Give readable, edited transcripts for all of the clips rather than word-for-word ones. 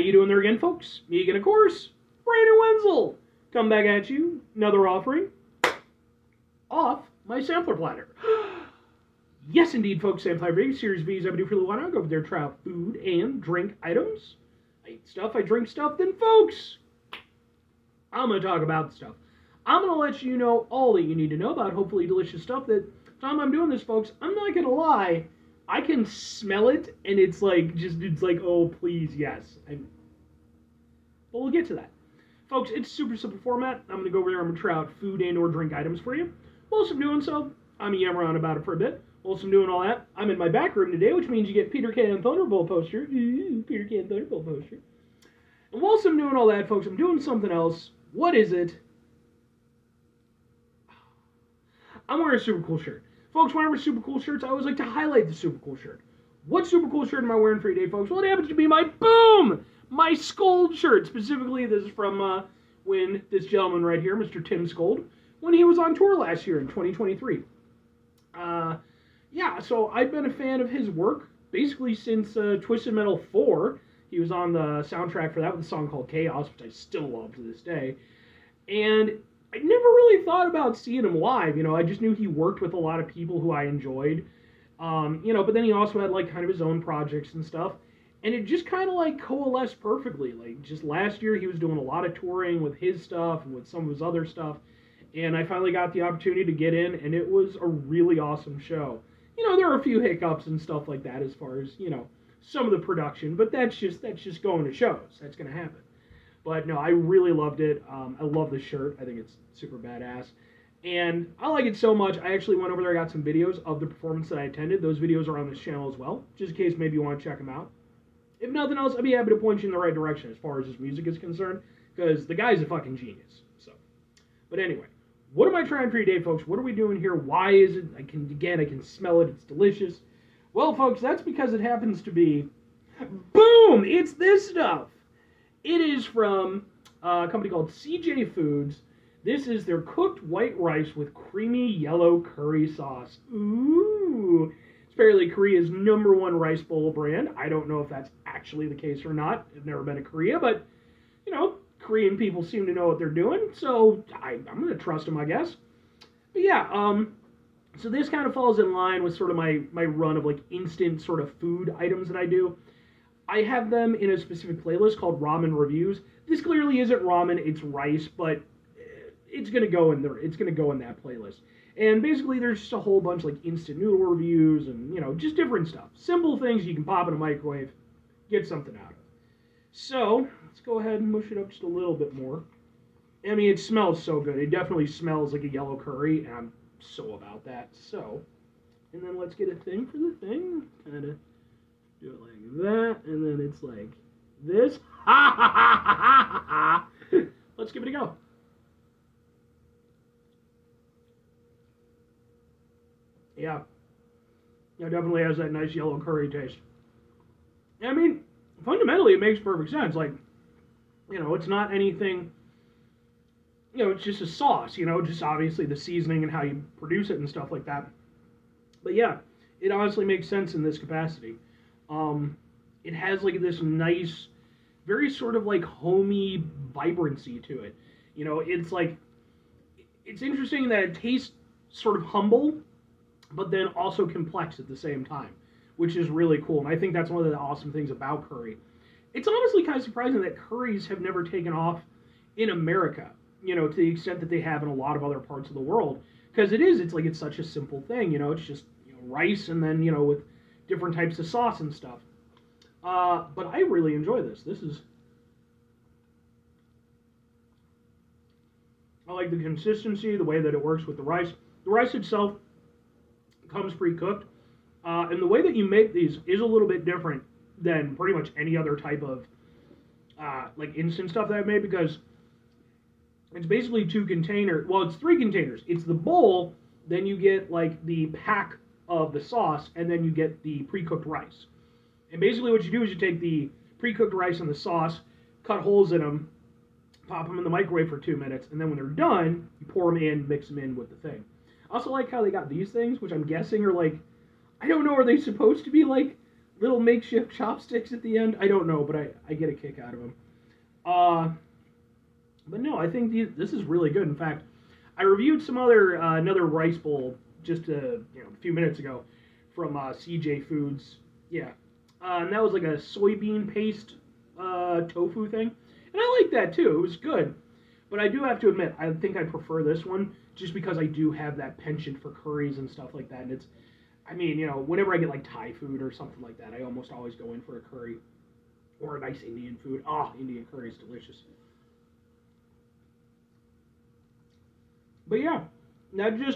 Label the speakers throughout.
Speaker 1: you doing there again, folks? Me again, of course, Brandon Wenzel. Come back at you, another offering off my sampler platter. Yes, indeed, folks, Sampler Big Series B's I do for a little while. I go over there, try out food and drink items. I eat stuff, I drink stuff, then, folks, I'm going to talk about the stuff. I'm going to let you know all that you need to know about hopefully delicious stuff that, time I'm doing this, folks, I'm not going to lie, I can smell it, and it's like, oh, please, yes. But we'll get to that. Folks, it's super simple format. I'm going to go over there, I'm going to try out food and or drink items for you. Whilst I'm doing so, I'm going to yammer on about it for a bit. Whilst I'm doing all that, I'm in my back room today, which means you get Peter Can Thunderbolt poster. Peter Can Thunderbolt poster. And whilst I'm doing all that, folks, I'm doing something else. What is it? I'm wearing a super cool shirt. Folks, when I wear super cool shirts, I always like to highlight the super cool shirt. What super cool shirt am I wearing for you today, folks? Well, it happens to be my Boom! My Scold shirt. Specifically, this is from when this gentleman right here, Mr. Tim Scold, when he was on tour last year in 2023. Yeah, so I've been a fan of his work basically since Twisted Metal 4. He was on the soundtrack for that with a song called Chaos, which I still love to this day. And I never really thought about seeing him live. You know, I just knew he worked with a lot of people who I enjoyed. You know, but then he also had like kind of his own projects and stuff. And it just kind of like coalesced perfectly. Like just last year he was doing a lot of touring with his stuff and with some of his other stuff. And I finally got the opportunity to get in, and it was a really awesome show. You know, there are a few hiccups and stuff like that as far as, you know, some of the production, but that's just going to shows. That's going to happen. But no, I really loved it. I love the shirt. I think it's super badass. And I like it so much, I actually went over there and got some videos of the performance that I attended. Those videos are on this channel as well, just in case maybe you want to check them out. If nothing else, I'd be happy to point you in the right direction as far as his music is concerned, because the guy's a fucking genius. So, but anyway. What am I trying for you today, folks? What are we doing here? Why is it? I can smell it. It's delicious. Well, folks, that's because it happens to be, boom, it's this stuff. It is from a company called CJ Foods. This is their cooked white rice with creamy yellow curry sauce. Ooh. It's apparently Korea's #1 rice bowl brand. I don't know if that's actually the case or not. I've never been to Korea, but, you know, Korean people seem to know what they're doing, so I'm going to trust them, I guess. But yeah, so this kind of falls in line with sort of my run of like instant sort of food items that I do. I have them in a specific playlist called Ramen Reviews. This clearly isn't ramen, it's rice, but it's going to go in there. It's going to go in that playlist. And basically there's just a whole bunch like instant noodle reviews and, you know, just different stuff. Simple things you can pop in a microwave, get something out of. So, let's go ahead and mush it up just a little bit more. I mean, it smells so good. It definitely smells like a yellow curry, and I'm so about that. So, and then let's get a thing for the thing. Kind of do it like that, and then it's like this. Ha ha ha ha ha ha! Let's give it a go. Yeah. It definitely has that nice yellow curry taste. I mean, fundamentally, it makes perfect sense. Like, you know, it's not anything, you know, it's just a sauce, you know, just obviously the seasoning and how you produce it and stuff like that. But yeah, it honestly makes sense in this capacity. It has like this nice, very sort of like homey vibrancy to it. You know, it's like, it's interesting that it tastes sort of humble, but then also complex at the same time, which is really cool. And I think that's one of the awesome things about curry. It's honestly kind of surprising that curries have never taken off in America, you know, to the extent that they have in a lot of other parts of the world. Because it's such a simple thing, you know, it's just, you know, rice and then, you know, with different types of sauce and stuff. But I really enjoy this. I like the consistency, the way that it works with the rice. The rice itself comes pre-cooked. And the way that you make these is a little bit different than pretty much any other type of like instant stuff that I've made, because it's basically it's 3 containers. It's the bowl, then you get like the pack of the sauce, and then you get the pre-cooked rice. And basically what you do is you take the pre-cooked rice and the sauce, cut holes in them, pop them in the microwave for 2 minutes, and then when they're done, you pour them in, mix them in with the thing. I also like how they got these things, which I'm guessing are like, I don't know, are they supposed to be like little makeshift chopsticks at the end. I don't know, but I get a kick out of them. But no, I think this is really good. In fact, I reviewed some other another rice bowl just a few minutes ago from CJ Foods. Yeah, and that was like a soybean paste tofu thing, and I like that too. It was good, but I do have to admit, I think I prefer this one just because I do have that penchant for curries and stuff like that. And I mean, whenever I get like Thai food or something like that, I almost always go in for a curry or a nice Indian food. Indian curry is delicious. But yeah,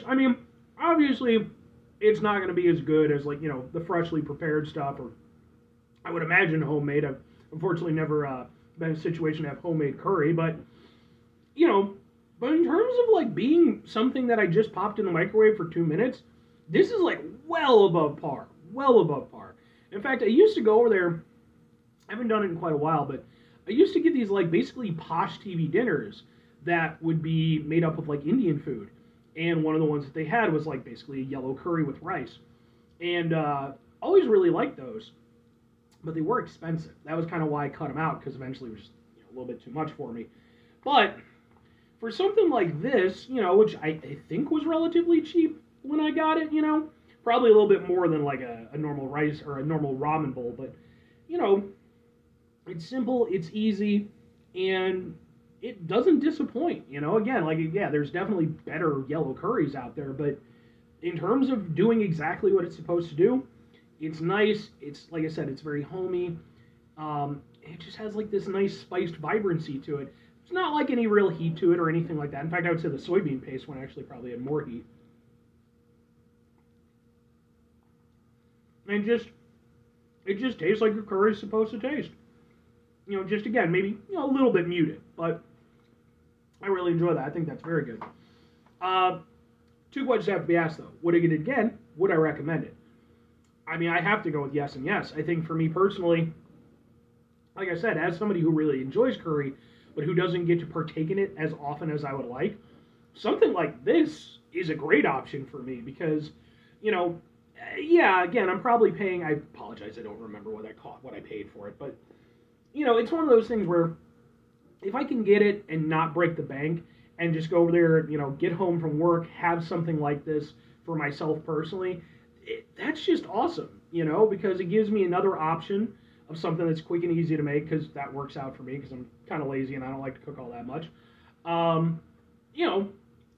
Speaker 1: I mean, obviously, it's not going to be as good as, like, the freshly prepared stuff, or I would imagine homemade. I've unfortunately never been in a situation to have homemade curry, but, but in terms of, like, being something that I just popped in the microwave for 2 minutes, this is, like, well above par. Well above par. In fact, I used to go over there, I haven't done it in quite a while, but I used to get these, like, basically posh TV dinners that would be made up of, like, Indian food. And one of the ones that they had was, like, basically a yellow curry with rice. And always really liked those. But they were expensive. That was kind of why I cut them out, because eventually it was just a little bit too much for me. But for something like this, which I think was relatively cheap when I got it, probably a little bit more than, like, a normal rice or a normal ramen bowl. But, it's simple, it's easy, and it doesn't disappoint, Again, like, yeah, there's definitely better yellow curries out there, but in terms of doing exactly what it's supposed to do, it's nice. It's, like I said, it's very homey. It just has, like, this nice spiced vibrancy to it. It's not, like, any real heat to it or anything like that. In fact, I would say the soybean paste one actually probably had more heat. And it just tastes like a curry is supposed to taste. Just again, maybe a little bit muted, but I really enjoy that. I think that's very good. 2 questions have to be asked, though. Would I get it again? Would I recommend it? I mean, I have to go with yes and yes. I think for me personally, like I said, as somebody who really enjoys curry, but who doesn't get to partake in it as often as I would like, something like this is a great option for me because, yeah, again, I'm probably paying, I apologize, I don't remember what I paid for it, but, it's one of those things where if I can get it and not break the bank and just go over there, get home from work, have something like this for myself personally, that's just awesome, because it gives me another option of something that's quick and easy to make, because that works out for me because I'm kind of lazy and I don't like to cook all that much.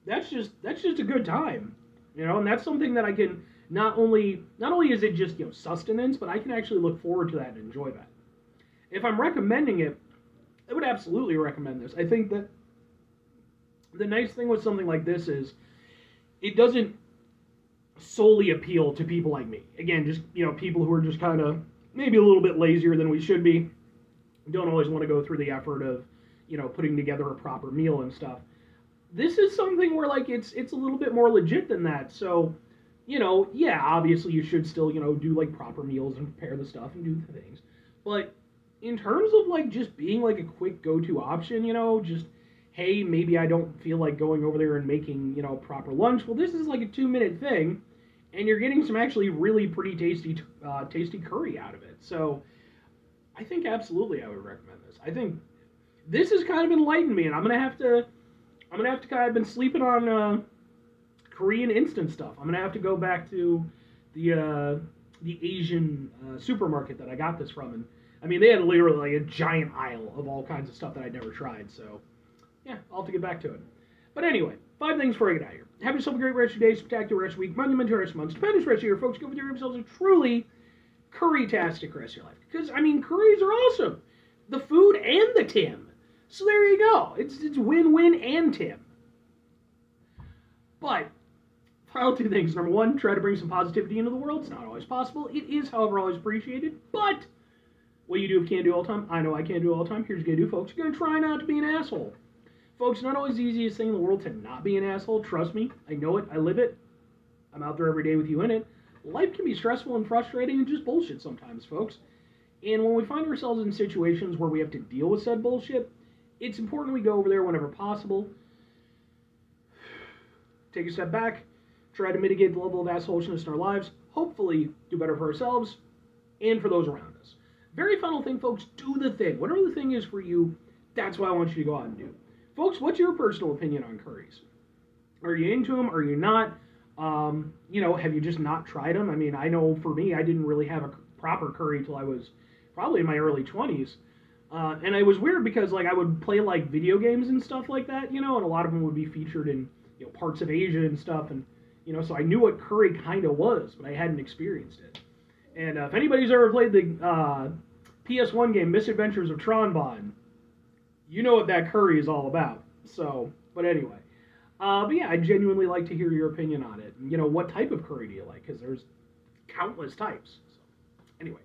Speaker 1: That's just a good time, and that's something that I can not only is it just sustenance, but I can actually look forward to that and enjoy that. If I'm recommending it, I would absolutely recommend this. I think that the nice thing with something like this is it doesn't solely appeal to people like me. Again, just people who are just kind of maybe a little bit lazier than we should be, don't always want to go through the effort of putting together a proper meal and stuff. This is something where, like, it's a little bit more legit than that. So, yeah, obviously you should still do, like, proper meals and prepare the stuff and do the things, but in terms of, like, just being, like, a quick go-to option, just, hey, maybe I don't feel like going over there and making, proper lunch. Well, this is, like, a 2-minute thing, and you're getting some actually really pretty tasty curry out of it. So I think absolutely I would recommend this. I think this has kind of enlightened me, and I'm gonna have to I've been sleeping on Korean instant stuff. I'm gonna have to go back to the Asian supermarket that I got this from, and I mean, they had literally like a giant aisle of all kinds of stuff that I'd never tried, so yeah, I'll have to get back to it. But anyway, 5 things before I get out of here. Have yourself a great rest of your day, spectacular rest of your week, monumental rest of your month, stupendous rest of your year, folks. Go with yourselves a truly curry-tastic rest of your life. Because, I mean, curries are awesome. The food and the Tim. So there you go. It's win-win and Tim. But final 2 things. Number 1, try to bring some positivity into the world. It's not always possible. It is, however, always appreciated. But what you do if you can't do all the time, I know I can't do all the time. Here's what you're going to do, folks. You're going to try not to be an asshole. Folks, not always the easiest thing in the world to not be an asshole. Trust me. I know it. I live it. I'm out there every day with you in it. Life can be stressful and frustrating and just bullshit sometimes, folks. And when we find ourselves in situations where we have to deal with said bullshit, it's important we go over there whenever possible. Take a step back. Try to mitigate the level of assholishness in our lives. Hopefully do better for ourselves. and for those around us. Very final thing, folks, do the thing. Whatever the thing is for you, that's what I want you to go out and do. Folks, what's your personal opinion on curries? Are you into them? Are you not? Have you just not tried them? I mean, I know for me, I didn't really have a proper curry till I was probably in my early 20s. And it was weird because, like, I would play, like, video games and stuff like that, and a lot of them would be featured in, parts of Asia and stuff, and, so I knew what curry kind of was, but I hadn't experienced it. And if anybody's ever played the PS1 game, Misadventures of Tronbon, you know what that curry is all about. So, but anyway. But yeah, I'd genuinely like to hear your opinion on it. What type of curry do you like? Because there's countless types. So, anyway.